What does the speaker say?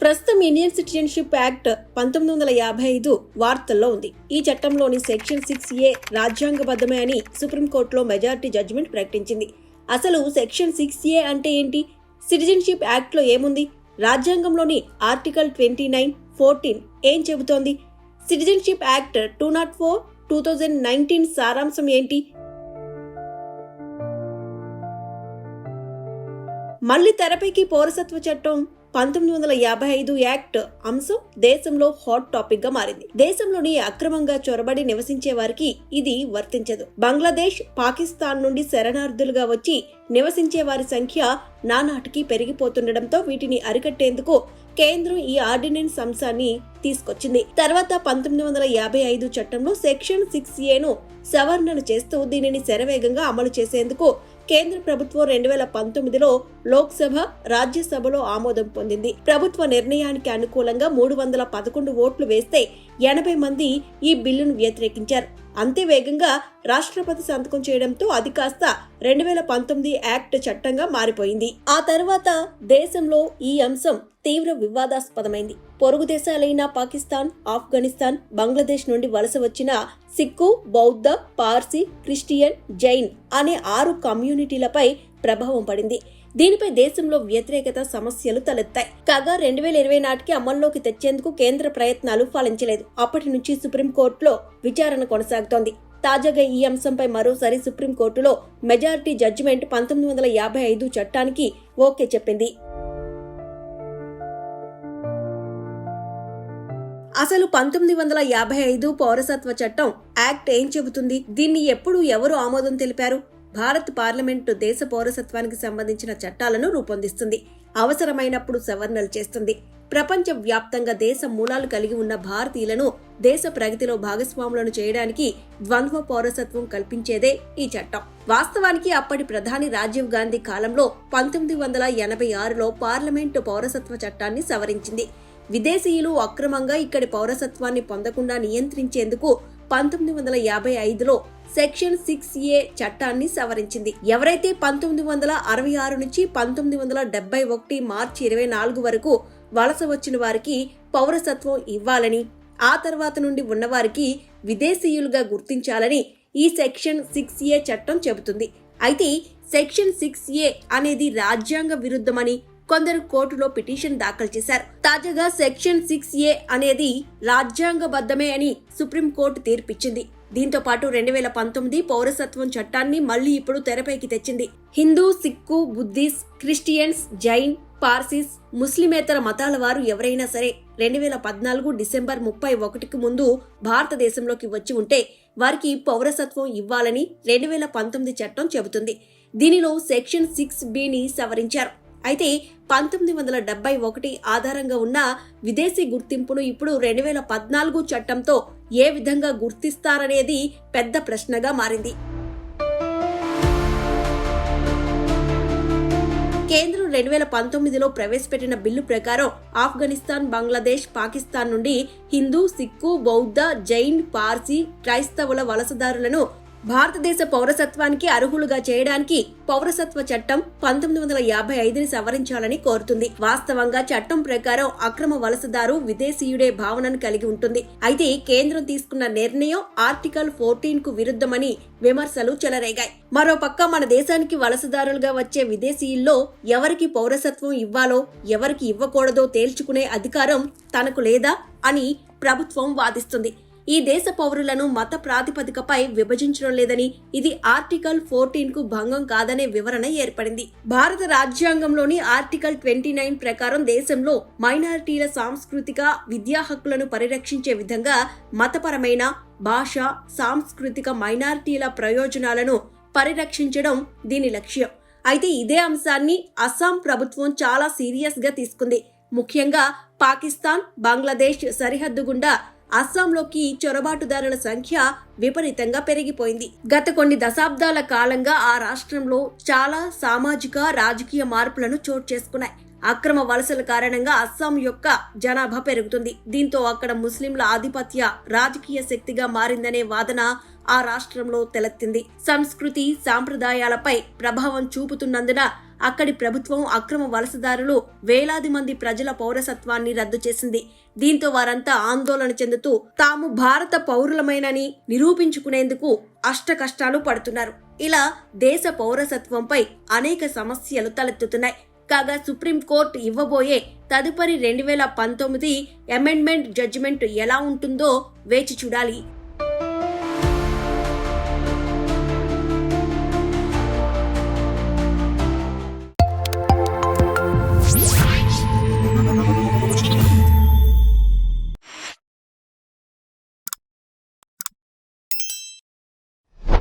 ప్రస్తుతం Indian citizenship act 1955 వార్తల్లో ఉంది. ఈ చట్టంలోని సెక్షన్ 6A రాజ్యాంగబద్ధమే అని సుప్రీంకోర్టులో మెజారిటీ జడ్జిమెంట్ ప్రకటించింది. అసలు సెక్షన్ 6A అంటే ఏంటి? సిటిజన్షిప్ యాక్ట్ లో ఏముంది? రాజ్యాంగంలోని ఆర్టికల్ 29, 14 ఏం చెబుతోంది? సిటిజన్షిప్ యాక్ట్ 204, 2019 సారాంశం ఏంటి? మళ్లీ తెరపైకి పౌరసత్వ చట్టం 1955 యాక్ట్ అంశం దేశంలో హాట్ టాపిక్ గా మారింది. దేశంలోని అక్రమంగా చొరబడి నివసించే వారికి ఇది వర్తించదు. బంగ్లాదేశ్, పాకిస్తాన్ నుండి శరణార్థులుగా వచ్చి నివసించే వారి సంఖ్య నానాటికి పెరిగిపోతుండటంతో వీటిని అరికట్టేందుకు కేంద్రం ఈ ఆర్డినెన్స్ అంశాన్ని తీసుకొచ్చింది. తర్వాత 1955 చట్టంలో సెక్షన్ 6Aను సవరణలు చేస్తూ దీనిని శరవేగంగా అమలు చేసేందుకు కేంద్ర ప్రభుత్వం 2019లో లోక్సభ, రాజ్యసభలో ఆమోదం పొందింది. ప్రభుత్వ నిర్ణయానికి అనుకూలంగా 311 ఓట్లు వేస్తే 80 మంది ఈ బిల్లును వ్యతిరేకించారు. అంతే వేగంగా రాష్ట్రపతి సంతకం చేయడంతో అది కాస్త 2019 యాక్ట్ చట్టంగా మారిపోయింది. ఆ తర్వాత దేశంలో ఈ అంశం తీవ్ర వివాదాస్పదమైంది. పొరుగు దేశాలైన పాకిస్తాన్, ఆఫ్ఘనిస్తాన్, బంగ్లాదేశ్ నుండి వలస వచ్చిన సిక్కు, బౌద్ధ, పార్సీ, క్రిస్టియన్, జైన్ అనే 6 కమ్యూనిటీలపై ప్రభావం పడింది. దీనిపై దేశంలో వ్యతిరేకత సమస్యలు తలెత్తాయి. కాగా 2020 నాటికి అమల్లోకి తెచ్చేందుకు కేంద్ర ప్రయత్నాలు ఫలించలేదు. అప్పటి నుంచి సుప్రీంకోర్టులో విచారణ కొనసాగుతోంది. తాజాగా ఈ అంశంపై మరోసారి సుప్రీంకోర్టులో మెజారిటీ జడ్జిమెంట్ 1955 చట్టానికి ఓకే చెప్పింది. అసలు 1955 పౌరసత్వ చట్టం యాక్ట్ ఏం చెబుతుంది? దీన్ని ఎప్పుడు ఎవరు ఆమోదం తెలిపారు? భారత్ పార్లమెంటు దేశ పౌరసత్వానికి సంబంధించిన చట్టాలను రూపొందిస్తుంది. అవసరమైనప్పుడు సవరణలు చేస్తుంది. ప్రపంచ వ్యాప్తంగా దేశ మూలాలు కలిగి ఉన్న భారతీయులను దేశ ప్రగతిలో భాగస్వాములను చేయడానికి ద్వంద్వ పౌరసత్వం కల్పించేదే ఈ చట్టం. వాస్తవానికి అప్పటి ప్రధాని రాజీవ్ గాంధీ కాలంలో 1986లో పార్లమెంటు పౌరసత్వ చట్టాన్ని సవరించింది. విదేశీయులు అక్రమంగా ఇక్కడి పౌరసత్వాన్ని పొందకుండా నియంత్రించేందుకు 1955లో సెక్షన్ 6A చట్టాన్ని సవరించింది. ఎవరైతే 1966 నుంచి 1971 మార్చి 24 వరకు వలస వచ్చిన వారికి పౌరసత్వం ఇవ్వాలని, ఆ తర్వాత నుండి ఉన్నవారికి విదేశీయులుగా గుర్తించాలని ఈ సెక్షన్ 6A చట్టం చెబుతుంది. అయితే సెక్షన్ 6A అనేది రాజ్యాంగ విరుద్ధమని కొందరు కోర్టులో పిటిషన్ దాఖలు చేశారు. తాజాగా సెక్షన్ 6A అనేది రాజ్యాంగబద్ధమే అని సుప్రీంకోర్టు తీర్పిచ్చింది. దీంతో పాటు 2019 పౌరసత్వం చట్టాన్ని మళ్లీ ఇప్పుడు తెరపైకి తెచ్చింది. హిందూ, సిక్కు, బుద్ధిస్ట్, క్రిస్టియన్స్, జైన్, పార్సీస్, ముస్లిమేతర మతాల వారు ఎవరైనా సరే 2014 డిసెంబర్ 31కు ముందు భారతదేశంలోకి వచ్చి ఉంటే వారికి పౌరసత్వం ఇవ్వాలని 2019 చట్టం చెబుతుంది. దీనిలో సెక్షన్ 6Bని సవరించారు. అయితే 1971 ఆధారంగా ఉన్న విదేశీ గుర్తింపును ఇప్పుడు 2014 చట్టంతో ఏ విధంగా గుర్తిస్తారనేది పెద్ద ప్రశ్నగా మారింది. కేంద్రం 2019లో ప్రవేశపెట్టిన బిల్లు ప్రకారం ఆఫ్ఘనిస్తాన్, బంగ్లాదేశ్, పాకిస్తాన్ నుండి హిందూ, సిక్కు, బౌద్ధ, జైన్, పార్సీ, క్రైస్తవుల వలసదారులను భారతదేశ పౌరసత్వానికి అర్హులుగా చేయడానికి పౌరసత్వ చట్టం 1955ని సవరించాలని కోరుతుంది. వాస్తవంగా చట్టం ప్రకారం అక్రమ వలసదారు విదేశీయుడే భావనను కలిగి ఉంటుంది. అయితే కేంద్రం తీసుకున్న నిర్ణయం ఆర్టికల్ 14కు విరుద్ధమని విమర్శలు చెలరేగాయి. మరోపక్క మన దేశానికి వలసదారులుగా వచ్చే విదేశీయుల్లో ఎవరికి పౌరసత్వం ఇవ్వాలో, ఎవరికి ఇవ్వకూడదో తేల్చుకునే అధికారం తనకు లేదా అని ప్రభుత్వం వాదిస్తుంది. ఈ దేశ పౌరులను మత ప్రాతిపదికపై విభజించడం లేదని, ఇది ఆర్టికల్ 14కు భంగం కాదనే వివరణ ఏర్పడింది. భారత రాజ్యాంగంలోని ఆర్టికల్ 29 ప్రకారం దేశంలో మైనారిటీల సాంస్కృతిక, విద్యా హక్కులను పరిరక్షించే విధంగా మతపరమైన, భాష, సాంస్కృతిక మైనారిటీల ప్రయోజనాలను పరిరక్షించడం దీని లక్ష్యం. అయితే ఇదే అంశాన్ని అస్సాం ప్రభుత్వం చాలా సీరియస్ గా తీసుకుంది. ముఖ్యంగా పాకిస్తాన్, బంగ్లాదేశ్ సరిహద్దు గుండా అస్సాంలోకి చొరబాటుదారుల సంఖ్య విపరీతంగా పెరిగిపోయింది. గత కొన్ని దశాబ్దాల కాలంగా ఆ రాష్ట్రంలో చాలా సామాజిక, రాజకీయ మార్పులను చోటు చేసుకున్నాయి. అక్రమ వలసల కారణంగా అస్సాం యొక్క జనాభా పెరుగుతుంది. దీంతో అక్కడ ముస్లింల ఆధిపత్య రాజకీయ శక్తిగా మారిందనే వాదన ఆ రాష్ట్రంలో తలెత్తింది. సంస్కృతి, సాంప్రదాయాలపై ప్రభావం చూపుతున్నందున అక్కడి ప్రభుత్వం అక్రమ వలసదారులు వేలాది మంది ప్రజల పౌరసత్వాన్ని రద్దు చేసింది. దీంతో వారంతా ఆందోళన చెందుతూ తాము భారత పౌరులమేనని నిరూపించుకునేందుకు అష్టకష్టాలు పడుతున్నారు. ఇలా దేశ పౌరసత్వంపై అనేక సమస్యలు తలెత్తుతున్నాయి. కాగా సుప్రీంకోర్టు ఇవ్వబోయే తదుపరి 2019 అమెండ్మెంట్ జడ్జిమెంట్ ఎలా ఉంటుందో వేచి చూడాలి.